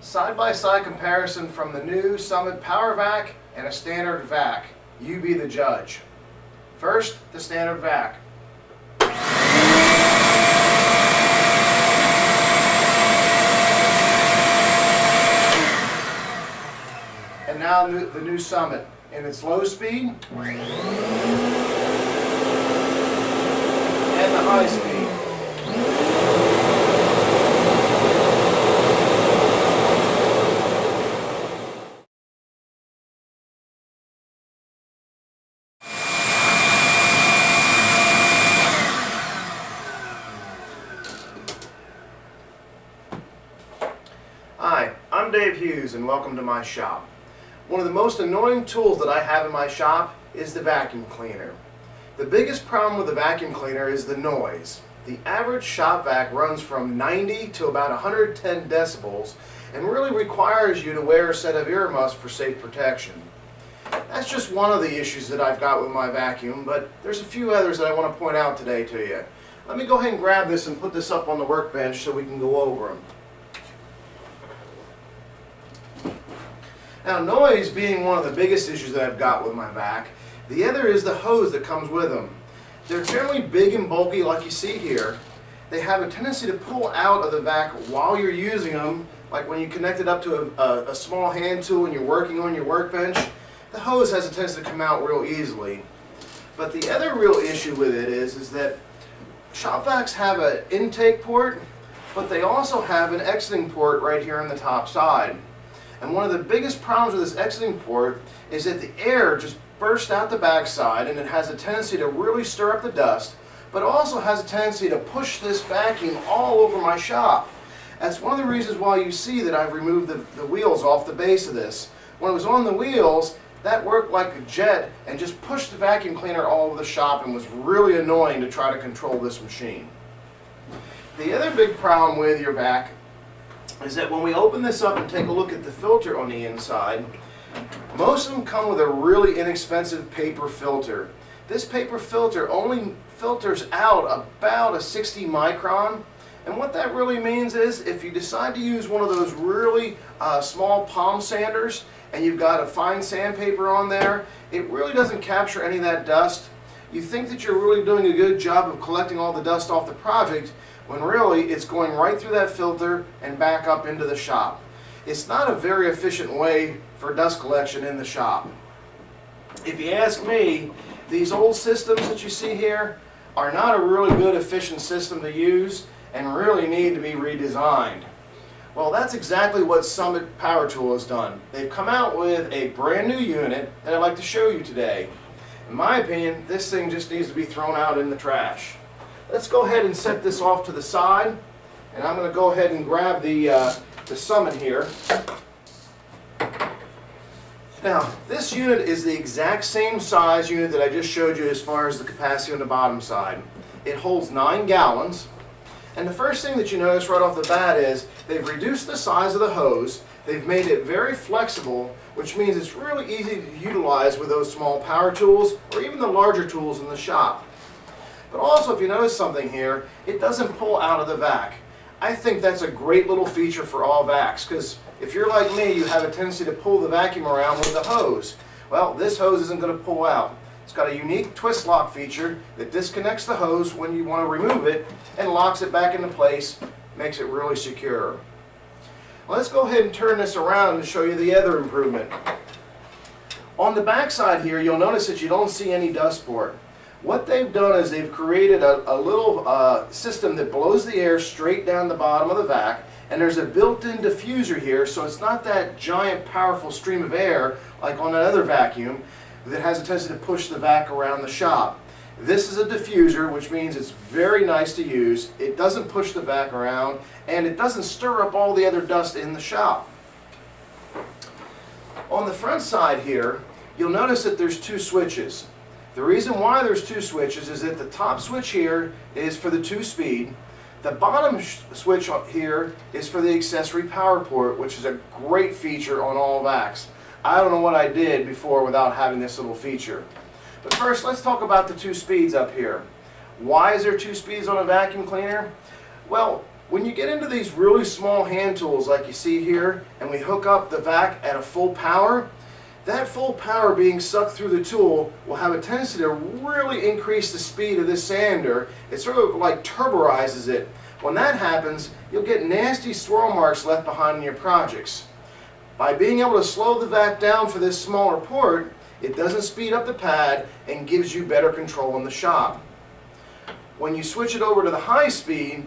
Side-by-side comparison from the new Summit Power Vac and a standard vac. You be the judge. First, the standard vac. And now the new Summit in its low speed and the high speed. Hi, I'm Dave Hughes and welcome to my shop. One of the most annoying tools that I have in my shop is the vacuum cleaner. The biggest problem with the vacuum cleaner is the noise. The average shop vac runs from 90 to about 110 decibels and really requires you to wear a set of earmuffs for safe protection. That's just one of the issues that I've got with my vacuum, but there's a few others that I want to point out today to you. Let me go ahead and grab this and put this up on the workbench so we can go over them. Now, noise being one of the biggest issues that I've got with my vac, the other is the hose that comes with them. They're generally big and bulky like you see here. They have a tendency to pull out of the vac while you're using them, like when you connect it up to a small hand tool and you're working on your workbench. The hose has a tendency to come out real easily. But the other real issue with it is that shop vacs have an intake port, but they also have an exiting port right here on the top side. And one of the biggest problems with this exiting port is that the air just bursts out the backside and it has a tendency to really stir up the dust, but also has a tendency to push this vacuum all over my shop. That's one of the reasons why you see that I've removed the wheels off the base of this. When it was on the wheels, that worked like a jet and just pushed the vacuum cleaner all over the shop and was really annoying to try to control this machine. The other big problem with your vac is that when we open this up and take a look at the filter on the inside, most of them come with a really inexpensive paper filter. This paper filter only filters out about a 60 micron, and what that really means is if you decide to use one of those really small palm sanders and you've got a fine sandpaper on there, it really doesn't capture any of that dust. You think that you're really doing a good job of collecting all the dust off the project, when really it's going right through that filter and back up into the shop. It's not a very efficient way for dust collection in the shop. If you ask me, these old systems that you see here are not a really good efficient system to use and really need to be redesigned. Well, that's exactly what Summit Power Tool has done. They've come out with a brand new unit that I'd like to show you today. In my opinion, this thing just needs to be thrown out in the trash. Let's go ahead and set this off to the side, and I'm going to go ahead and grab the Summit here. Now, this unit is the exact same size unit that I just showed you as far as the capacity on the bottom side. It holds 9 gallons, and the first thing that you notice right off the bat is they've reduced the size of the hose. They've made it very flexible, which means it's really easy to utilize with those small power tools or even the larger tools in the shop. But also, if you notice something here, it doesn't pull out of the vac. I think that's a great little feature for all vacs, because if you're like me, you have a tendency to pull the vacuum around with the hose. Well, this hose isn't going to pull out. It's got a unique twist lock feature that disconnects the hose when you want to remove it and locks it back into place, makes it really secure. Well, let's go ahead and turn this around and show you the other improvement. On the back side here, you'll notice that you don't see any dust port. What they've done is they've created a little system that blows the air straight down the bottom of the vac, and there's a built-in diffuser here, so it's not that giant powerful stream of air like on another vacuum that has a tendency to push the vac around the shop. This is a diffuser, which means it's very nice to use. It doesn't push the vac around, and it doesn't stir up all the other dust in the shop. On the front side here, you'll notice that there's 2 switches. The reason why there's 2 switches is that the top switch here is for the 2-speed. The bottom switch here is for the accessory power port, which is a great feature on all vacs. I don't know what I did before without having this little feature. But first, let's talk about the 2 speeds up here. Why is there 2 speeds on a vacuum cleaner? Well, When you get into these really small hand tools like you see here, and we hook up the vac at a full power, that full power being sucked through the tool will have a tendency to really increase the speed of this sander. It sort of like turboizes it. When that happens, you'll get nasty swirl marks left behind in your projects. By being able to slow the vac down for this smaller port, it doesn't speed up the pad and gives you better control in the shop. When you switch it over to the high speed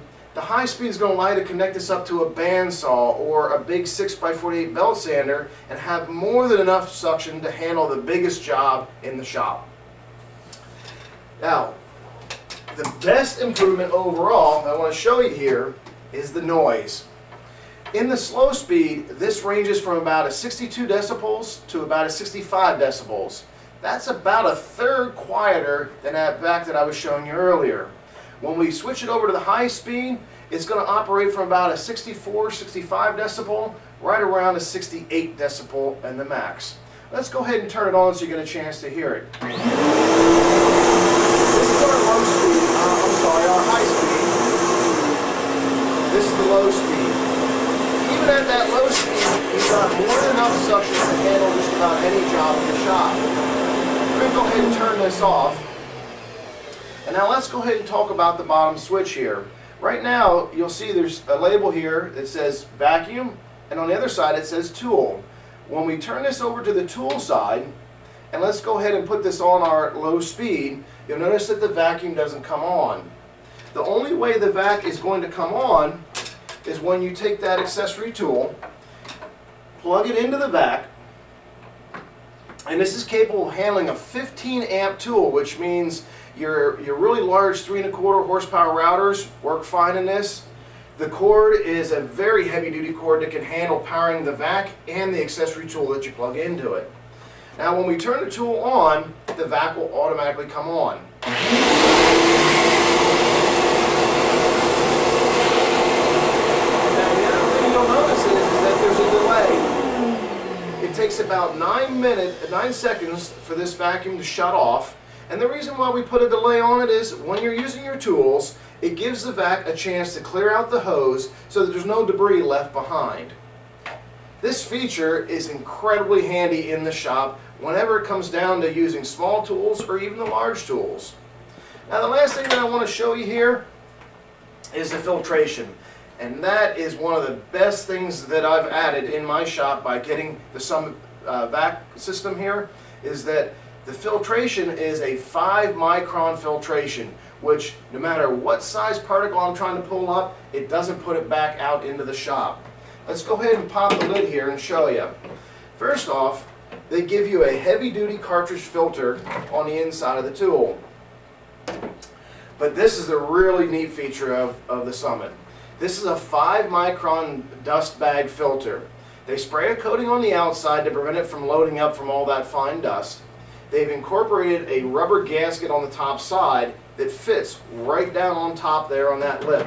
is going to allow you to connect this up to a bandsaw or a big 6x48 belt sander and have more than enough suction to handle the biggest job in the shop. Now, the best improvement overall I want to show you here is the noise. In the slow speed, this ranges from about a 62 decibels to about a 65 decibels. That's about a third quieter than that vac that I was showing you earlier. When we switch it over to the high speed, it's going to operate from about a 64, 65 decibel, right around a 68 decibel in the max. Let's go ahead and turn it on so you get a chance to hear it. This is our low speed, our high speed. This is the low speed. Even at that low speed, we've got more than enough suction to handle just about any job in the shop. We're going to go ahead and turn this off. And now let's go ahead and talk about the bottom switch here. Right now, you'll see there's a label here that says vacuum, and on the other side it says tool. When we turn this over to the tool side, and let's go ahead and put this on our low speed, you'll notice that the vacuum doesn't come on. The only way the vac is going to come on is when you take that accessory tool, plug it into the vac, and this is capable of handling a 15 amp tool, which means your really large 3 1/4 horsepower routers work fine in this. The cord is a very heavy duty cord that can handle powering the vac and the accessory tool that you plug into it. Now when we turn the tool on, the vac will automatically come on. Now the other thing you'll notice is that there's a delay. It takes about 9 seconds for this vacuum to shut off. And the reason why we put a delay on it is when you're using your tools, it gives the vac a chance to clear out the hose so that there's no debris left behind. This feature is incredibly handy in the shop whenever it comes down to using small tools or even the large tools. Now the last thing that I want to show you here is the filtration. And that is one of the best things that I've added in my shop by getting the Summit Vac system here, is that the filtration is a 5 micron filtration, which no matter what size particle I'm trying to pull up, it doesn't put it back out into the shop. Let's go ahead and pop the lid here and show you. First off, they give you a heavy duty cartridge filter on the inside of the tool. But this is the really neat feature of the Summit. This is a 5 micron dust bag filter. They spray a coating on the outside to prevent it from loading up from all that fine dust. They've incorporated a rubber gasket on the top side that fits right down on top there on that lip.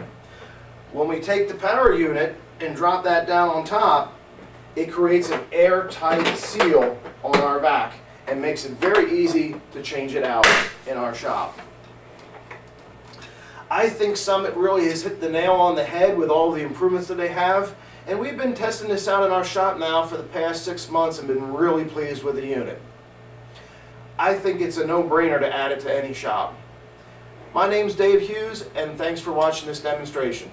When we take the power unit and drop that down on top, it creates an airtight seal on our vac and makes it very easy to change it out in our shop. I think Summit really has hit the nail on the head with all the improvements that they have, and we've been testing this out in our shop now for the past 6 months and been really pleased with the unit. I think it's a no-brainer to add it to any shop. My name's Dave Hughes, and thanks for watching this demonstration.